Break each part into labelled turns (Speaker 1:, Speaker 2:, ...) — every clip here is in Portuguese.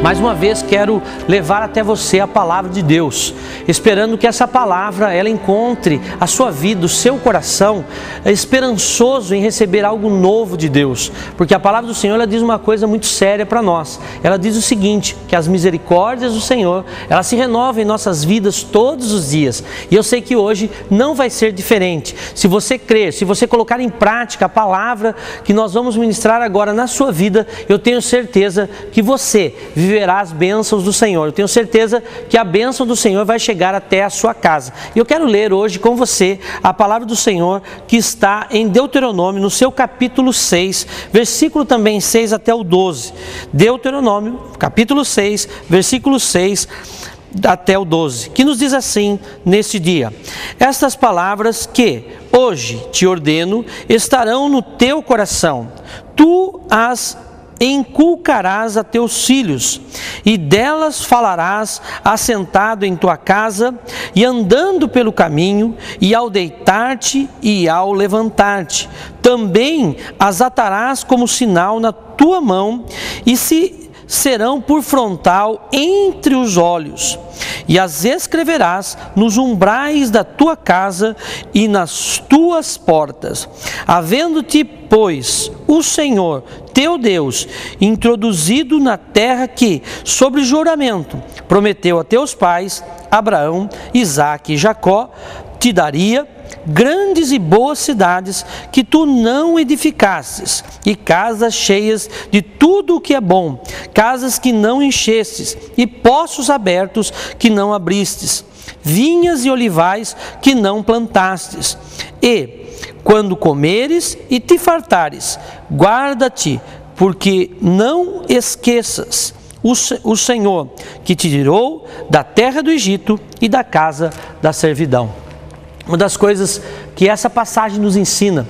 Speaker 1: Mais uma vez quero levar até você a palavra de Deus, esperando que essa palavra ela encontre a sua vida, o seu coração esperançoso em receber algo novo de Deus, porque a palavra do Senhor ela diz uma coisa muito séria para nós. Ela diz o seguinte, que as misericórdias do Senhor, elas se renovam em nossas vidas todos os dias, e eu sei que hoje não vai ser diferente. Se você crer, se você colocar em prática a palavra que nós vamos ministrar agora na sua vida, eu tenho certeza que você viverá as bênçãos do Senhor. Eu tenho certeza que a bênção do Senhor vai chegar até a sua casa. E eu quero ler hoje com você a palavra do Senhor que está em Deuteronômio, no seu capítulo 6, versículo também 6 até o 12. Deuteronômio, capítulo 6, versículo 6 até o 12, que nos diz assim neste dia: estas palavras que hoje te ordeno estarão no teu coração, tu as inculcarás a teus filhos, e delas falarás assentado em tua casa, e andando pelo caminho, e ao deitar-te e ao levantar-te. Também as atarás como sinal na tua mão, e serão por frontal entre os olhos, e as escreverás nos umbrais da tua casa e nas tuas portas. Havendo-te, pois, o Senhor teu Deus introduzido na terra que, sobre juramento, prometeu a teus pais, Abraão, Isaque e Jacó, te daria grandes e boas cidades que tu não edificastes, e casas cheias de tudo o que é bom, casas que não enchestes, e poços abertos que não abristes, vinhas e olivais que não plantastes. E, quando comeres e te fartares, guarda-te, porque não esqueças o Senhor que te tirou da terra do Egito e da casa da servidão. Uma das coisas que essa passagem nos ensina,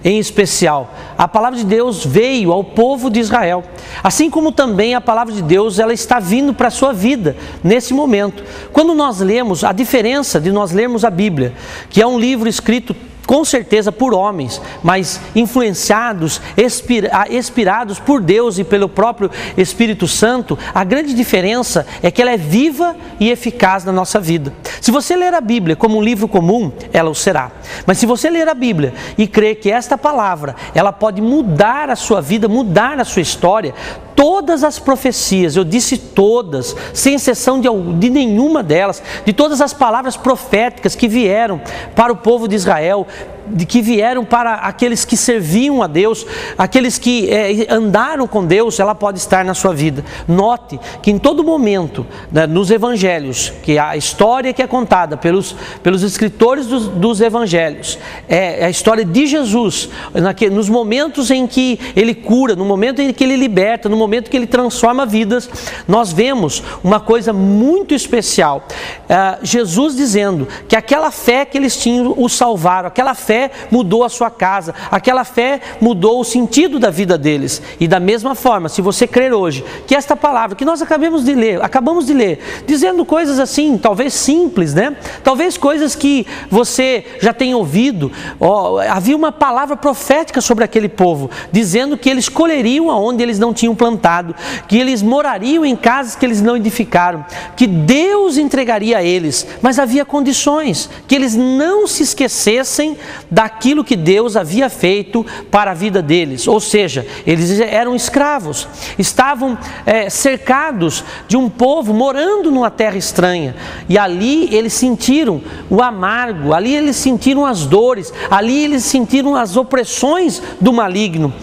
Speaker 1: em especial, a palavra de Deus veio ao povo de Israel, assim como também a palavra de Deus ela está vindo para a sua vida nesse momento. Quando nós lemos, a diferença de nós lermos a Bíblia, que é um livro escrito com certeza por homens, mas influenciados, inspirados por Deus e pelo próprio Espírito Santo, a grande diferença é que ela é viva e eficaz na nossa vida. Se você ler a Bíblia como um livro comum, ela o será. Mas se você ler a Bíblia e crer que esta palavra, ela pode mudar a sua vida, mudar a sua história, todas as profecias, eu disse todas, sem exceção de nenhuma delas, de todas as palavras proféticas que vieram para o povo de Israel, que vieram para aqueles que serviam a Deus, aqueles que andaram com Deus, ela pode estar na sua vida. Note que em todo momento, né, nos evangelhos, que a história que é contada pelos escritores dos evangelhos, é a história de Jesus, nos momentos em que Ele cura, no momento em que Ele liberta, no momento que Ele transforma vidas, nós vemos uma coisa muito especial. Jesus dizendo que aquela fé que eles tinham o salvaram, aquela fé mudou a sua casa, aquela fé mudou o sentido da vida deles. E da mesma forma, se você crer hoje que esta palavra que nós acabamos de ler, dizendo coisas assim, talvez simples, né? Talvez coisas que você já tenha ouvido, havia uma palavra profética sobre aquele povo, dizendo que eles colheriam aonde eles não tinham plantado, que eles morariam em casas que eles não edificaram, que Deus entregaria a eles, mas havia condições, que eles não se esquecessem daquilo que Deus havia feito para a vida deles. Ou seja, eles eram escravos, estavam cercados de um povo morando numa terra estranha, e ali eles sentiram o amargo, ali eles sentiram as dores, ali eles sentiram as opressões do maligno,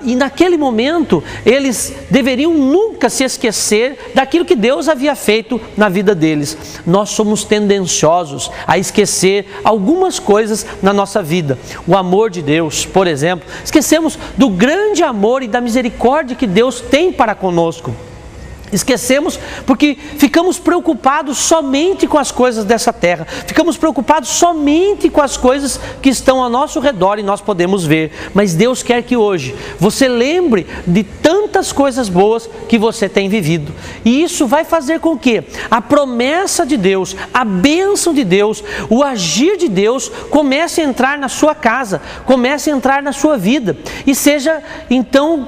Speaker 1: e naquele momento eles deveriam nunca se esquecer daquilo que Deus havia feito na vida deles. Nós somos tendenciosos a esquecer algumas coisas na nossa vida. O amor de Deus, por exemplo, esquecemos do grande amor e da misericórdia que Deus tem para conosco. Esquecemos porque ficamos preocupados somente com as coisas dessa terra, ficamos preocupados somente com as coisas que estão ao nosso redor e nós podemos ver. Mas Deus quer que hoje você lembre de tantas coisas boas que você tem vivido, e isso vai fazer com que a promessa de Deus, a bênção de Deus, o agir de Deus comece a entrar na sua casa, comece a entrar na sua vida, e seja então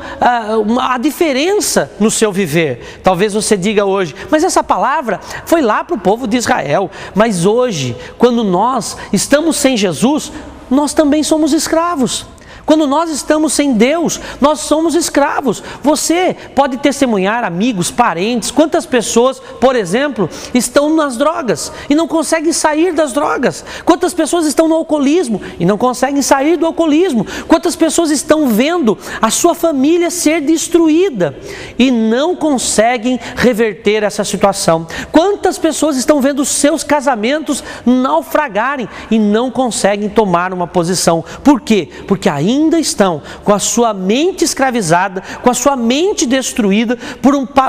Speaker 1: a diferença no seu viver. Talvez você diga hoje, mas essa palavra foi lá para o povo de Israel. Mas hoje, quando nós estamos sem Jesus, nós também somos escravos. Quando nós estamos sem Deus, nós somos escravos. Você pode testemunhar, amigos, parentes, quantas pessoas, por exemplo, estão nas drogas e não conseguem sair das drogas. Quantas pessoas estão no alcoolismo e não conseguem sair do alcoolismo. Quantas pessoas estão vendo a sua família ser destruída e não conseguem reverter essa situação. Quantas pessoas estão vendo os seus casamentos naufragarem e não conseguem tomar uma posição. Por quê? Porque ainda estão com a sua mente escravizada, com a sua mente destruída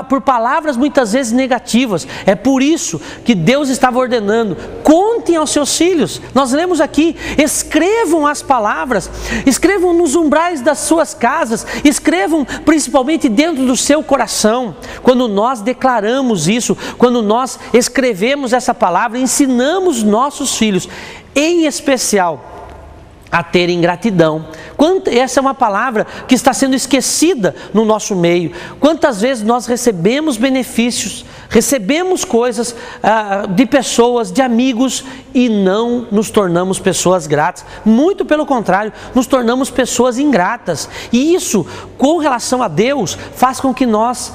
Speaker 1: por palavras muitas vezes negativas. É por isso que Deus estava ordenando: contem aos seus filhos. Nós lemos aqui: escrevam as palavras, escrevam nos umbrais das suas casas, escrevam principalmente dentro do seu coração. Quando nós declaramos isso, quando nós escrevemos essa palavra, ensinamos nossos filhos, em especial, a terem gratidão. Essa é uma palavra que está sendo esquecida no nosso meio. Quantas vezes nós recebemos benefícios, recebemos coisas de pessoas, de amigos, e não nos tornamos pessoas gratas. Muito pelo contrário, nos tornamos pessoas ingratas. E isso, com relação a Deus, faz com que nós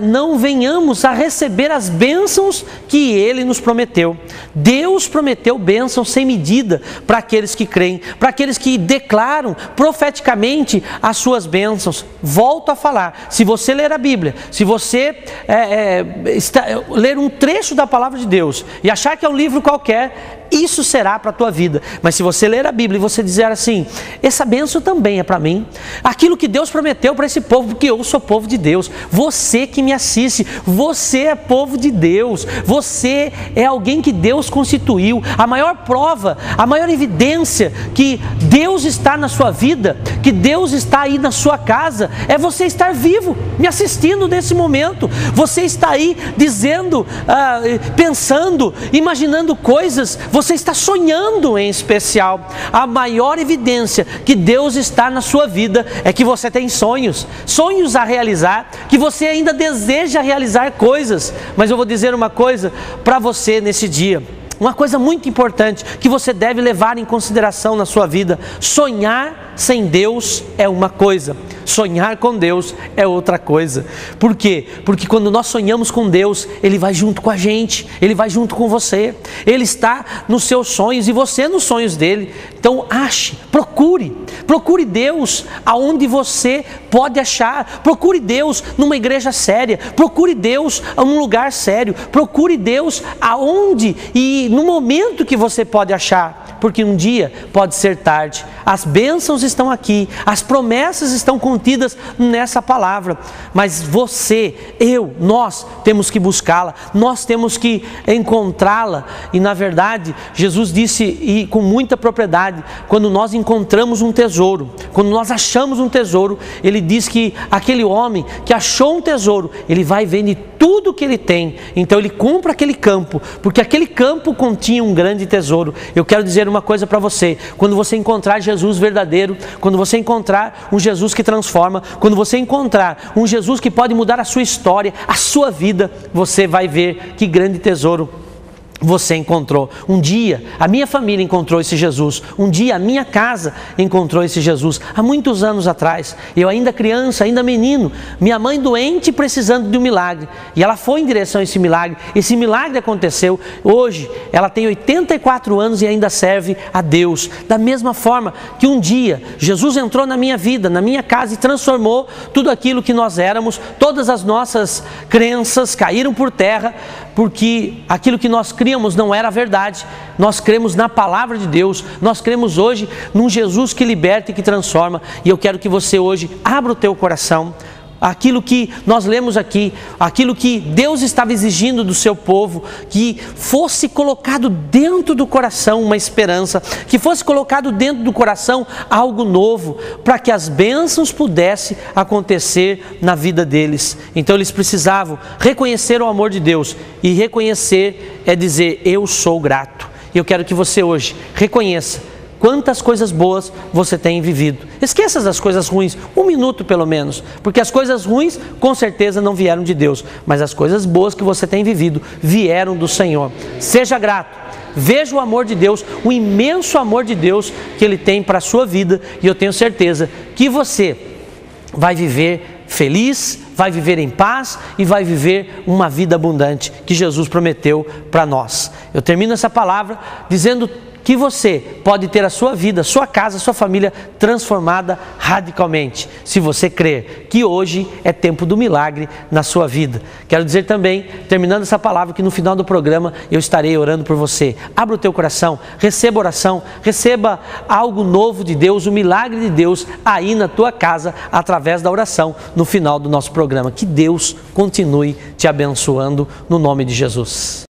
Speaker 1: não venhamos a receber as bênçãos que Ele nos prometeu. Deus prometeu bênçãos sem medida para aqueles que creem, para aqueles que declaram profeticamente as suas bênçãos. Volto a falar: se você ler a Bíblia, se você ler um trecho da palavra de Deus e achar que é um livro qualquer, isso será para a tua vida. Mas se você ler a Bíblia e você dizer assim: essa bênção também é para mim, aquilo que Deus prometeu para esse povo, porque eu sou povo de Deus. Você que me assiste, você é povo de Deus, você é alguém que Deus constituiu. A maior prova, a maior evidência que Deus está na sua vida, que Deus está aí na sua casa, é você estar vivo, me assistindo nesse momento. Você está aí dizendo, pensando, imaginando coisas. Você está sonhando, em especial. A maior evidência que Deus está na sua vida é que você tem sonhos, sonhos a realizar, que você ainda deseja realizar coisas. Mas eu vou dizer uma coisa para você nesse dia, uma coisa muito importante que você deve levar em consideração na sua vida: sonhar sem Deus é uma coisa, sonhar com Deus é outra coisa. Por quê? Porque quando nós sonhamos com Deus, Ele vai junto com a gente, Ele vai junto com você, Ele está nos seus sonhos e você nos sonhos dEle. Então procure Deus aonde você pode achar, procure Deus numa igreja séria, procure Deus num lugar sério, procure Deus aonde e no momento que você pode achar, porque um dia pode ser tarde. As bênçãos estão aqui, as promessas estão contidas nessa palavra, mas você, nós temos que buscá-la, nós temos que encontrá-la. E na verdade, Jesus disse, e com muita propriedade, quando nós encontramos um tesouro, quando nós achamos um tesouro, Ele diz que aquele homem que achou um tesouro, ele vai vender tudo que ele tem, então ele compra aquele campo, porque aquele campo continha um grande tesouro. Eu quero dizer uma coisa para você: quando você encontrar Jesus verdadeiro, quando você encontrar um Jesus que transforma, quando você encontrar um Jesus que pode mudar a sua história, a sua vida, você vai ver que grande tesouro você encontrou. Um dia a minha família encontrou esse Jesus, um dia a minha casa encontrou esse Jesus. Há muitos anos atrás, eu ainda criança, ainda menino, minha mãe doente precisando de um milagre, e ela foi em direção a esse milagre aconteceu. Hoje ela tem 84 anos e ainda serve a Deus, da mesma forma que um dia Jesus entrou na minha vida, na minha casa, e transformou tudo aquilo que nós éramos. Todas as nossas crenças caíram por terra, porque aquilo que nós criamos não era verdade. Nós cremos na palavra de Deus, nós cremos hoje num Jesus que liberta e que transforma. E eu quero que você hoje abra o teu coração. Aquilo que nós lemos aqui, aquilo que Deus estava exigindo do seu povo, que fosse colocado dentro do coração uma esperança, que fosse colocado dentro do coração algo novo, para que as bênçãos pudessem acontecer na vida deles. Então eles precisavam reconhecer o amor de Deus, e reconhecer é dizer: eu sou grato. E eu quero que você hoje reconheça quantas coisas boas você tem vivido. Esqueça das coisas ruins, um minuto pelo menos, porque as coisas ruins com certeza não vieram de Deus, mas as coisas boas que você tem vivido vieram do Senhor. Seja grato, veja o amor de Deus, o imenso amor de Deus que Ele tem para a sua vida, e eu tenho certeza que você vai viver feliz, vai viver em paz e vai viver uma vida abundante que Jesus prometeu para nós. Eu termino essa palavra dizendo que você pode ter a sua vida, sua casa, sua família transformada radicalmente, se você crer que hoje é tempo do milagre na sua vida. Quero dizer também, terminando essa palavra, que no final do programa eu estarei orando por você. Abra o teu coração, receba oração, receba algo novo de Deus, o milagre de Deus aí na tua casa, através da oração no final do nosso programa. Que Deus continue te abençoando no nome de Jesus.